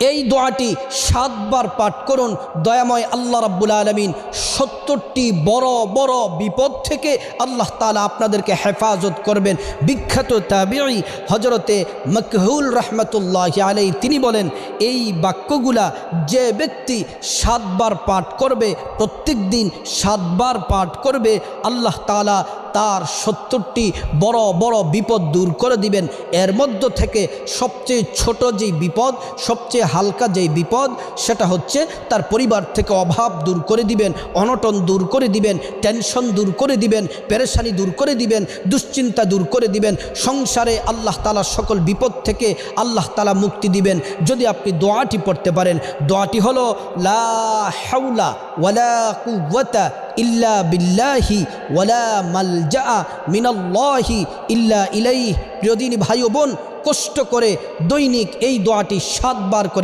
এই দোয়াটি 7 বার পাঠ করুন। দয়াময় আল্লাহ রাব্বুল আলামিন 70টি বড় বড় বিপদ থেকে আল্লাহ তাআলা আপনাদেরকে হেফাজত করবেন। বিখ্যাত তাবিঈ হযরতে মাকহুল রাহমাতুল্লাহি আলাইহি তিনি বলেন, এই বাক্যগুলা যে ব্যক্তি 7 বার পাঠ করবে, প্রত্যেক দিন 7 বার পাঠ করবে, আল্লাহ তাআলা তার 70টি বড় বড় বিপদ দূর করে দিবেন। এর মধ্য থেকে সবচেয়ে ছোট যেই বিপদ, সবচেয়ে হালকা যেই বিপদ, সেটা হচ্ছে তার পরিবার থেকে অভাব দূর করে দিবেন, অনটন দূর করে দিবেন, টেনশন দূর করে দিবেন, পেরেশানি দূর করে দিবেন, দুশ্চিন্তা দূর করে দিবেন। সংসারে আল্লাহ তাআলা সকল বিপদ থেকে আল্লাহ তাআলা মুক্তি দিবেন যদি আপনি দোয়াটি পড়তে পারেন। দোয়াটি হলো লা হাওলা ওয়ালা কুওয়াতা ইল্লা বিল্লাহি ওয়ালা মালজা মিনাল্লাহি ইল্লা ইলাইহি। প্রিয় দিনী ভাই ও বোন, কষ্ট করে দৈনিক এই দোয়াটি 7 বার করে